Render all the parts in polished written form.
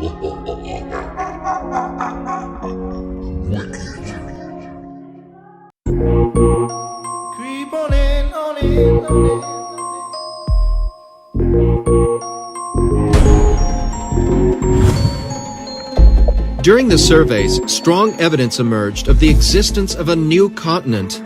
Creep on in, on in, on in. During the surveys, strong evidence emerged of the existence of a new continent.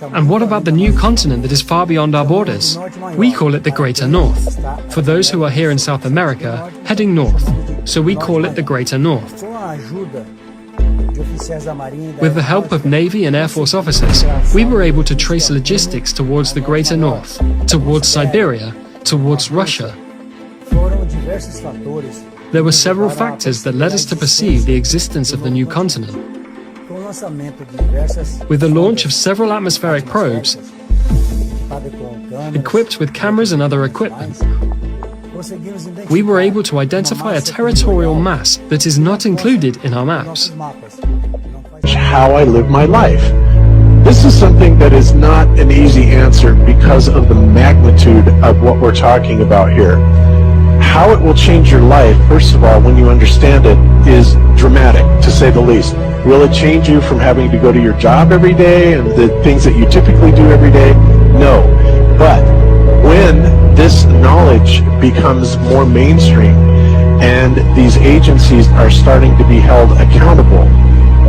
And what about the new continent that is far beyond our borders? We call it the Greater North. For those who are here in South America, heading north. So we call it the Greater North. With the help of Navy and Air Force officers, we were able to trace logistics towards the Greater North, towards Siberia, towards Russia. There were several factors that led us to perceive the existence of the new continent. With the launch of several atmospheric probes, equipped with cameras and other equipment, we were able to identify a territorial mass that is not included in our maps. How I live my life. This is something that is not an easy answer because of the magnitude of what we're talking about here. How it will change your life, first of all, when you understand it, is dramatic, to say the least. Will it change you from having to go to your job every day and the things that you typically do every day? No. But when this knowledge becomes more mainstream and these agencies are starting to be held accountable,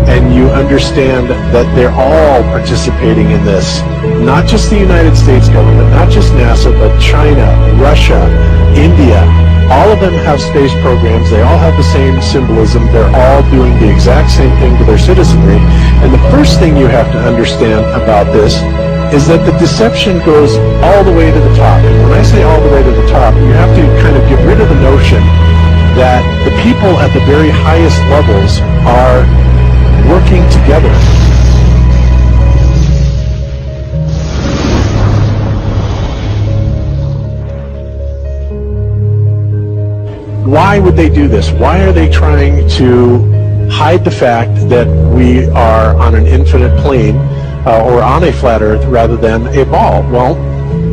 and you understand that they're all participating in this, not just the United States government, not just NASA, but China, Russia, India, all of them have space programs, they all have the same symbolism, they're all doing the exact same thing to their citizenry. And the first thing you have to understand about this is that the deception goes all the way to the top. And when I say all the way to the top, you have to kind of get rid of the notion that the people at the very highest levels are working together. Why would they do this? Why are they trying to hide the fact that we are on an infinite plane or on a flat earth rather than a ball? Well,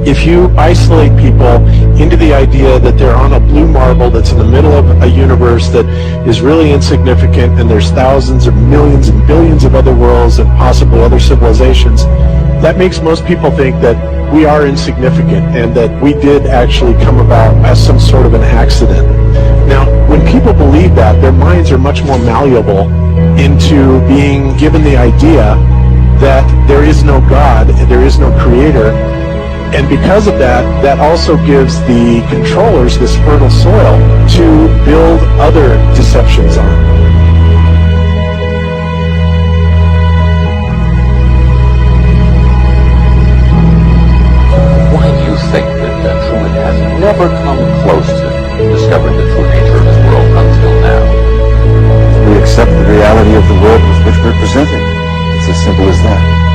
if you isolate people into the idea that they're on a blue marble that's in the middle of a universe that is really insignificant and there's thousands or millions and billions of other worlds and possible other civilizations, that makes most people think that we are insignificant and that we did actually come about as some sort of an accident. Now, when people believe that, their minds are much more malleable into being given the idea that there is no God, there is no creator, and because of that, that also gives the controllers this fertile soil to build other deceptions on. Why do you think that Truman has never come close to discovering the true nature of this world until now? We accept the reality of the world with which we're presented. It's as simple as that.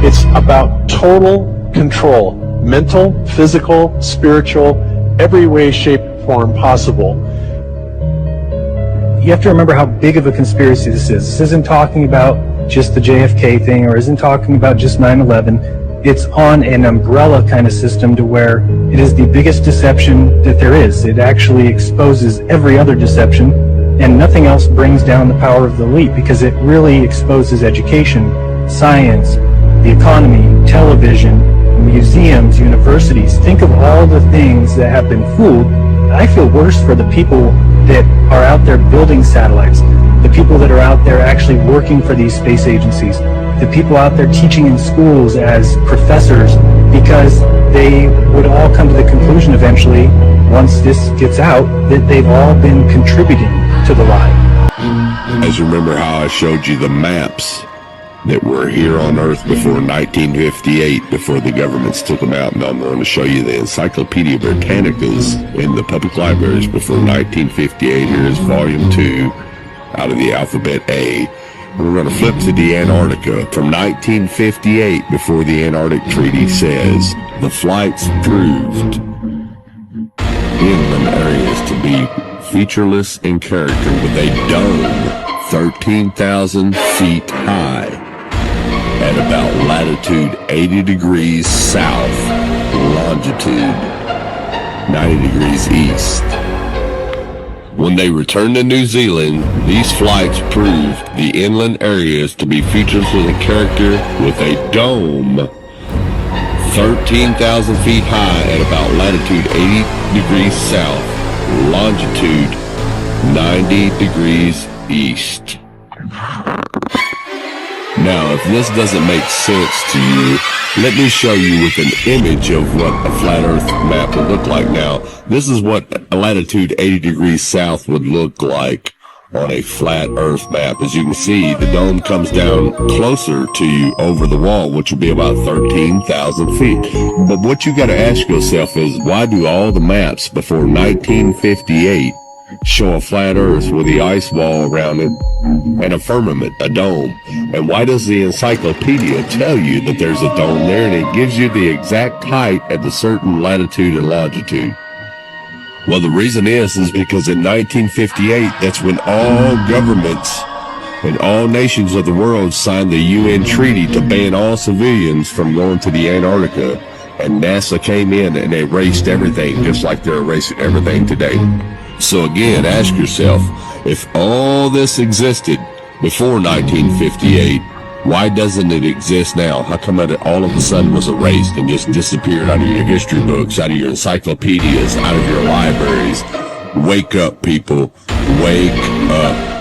It's about total control, mental, physical, spiritual, every way, shape, form possible. You have to remember how big of a conspiracy this is. This isn't talking about just the JFK thing or isn't talking about just 9/11. It's on an umbrella kind of system to where it is the biggest deception that there is. It actually exposes every other deception, and nothing else brings down the power of the elite because it really exposes education, science, the economy, television, museums, universities. Think of all the things that have been fooled. I feel worse for the people that are out there building satellites, the people that are out there actually working for these space agencies, the people out there teaching in schools as professors, because they would all come to the conclusion eventually, once this gets out, that they've all been contributing to the lie. As you remember how I showed you the maps that were here on Earth before 1958, before the governments took them out, and I'm going to show you the Encyclopedia Britannicas in the public libraries before 1958. Here is Volume 2 out of the alphabet A. We're going to flip to the Antarctica from 1958, before the Antarctic Treaty says the flights proved inland areas to be featureless in character with a dome 13,000 feet high at about latitude 80 degrees south, longitude 90 degrees east. When they returned to New Zealand, these flights proved the inland areas to be features with a character with a dome 13,000 feet high at about latitude 80 degrees south, longitude 90 degrees east. Now, if this doesn't make sense to you, let me show you with an image of what a flat earth map would look like. Now, this is what latitude 80 degrees south would look like on a flat earth map. As you can see, the dome comes down closer to you over the wall, which would be about 13,000 feet. But what you got to ask yourself is, why do all the maps before 1958 show a flat earth with the ice wall around it and a firmament, a dome? And why does the encyclopedia tell you that there's a dome there, and it gives you the exact height at a certain latitude and longitude? Well, the reason is because in 1958, that's when all governments and all nations of the world signed the UN treaty to ban all civilians from going to the Antarctica. And NASA came in and erased everything, just like they're erasing everything today. So again, ask yourself, if all this existed before 1958, why doesn't it exist now? How come it all of a sudden was erased and just disappeared out of your history books, out of your encyclopedias, out of your libraries? Wake up, people. Wake up.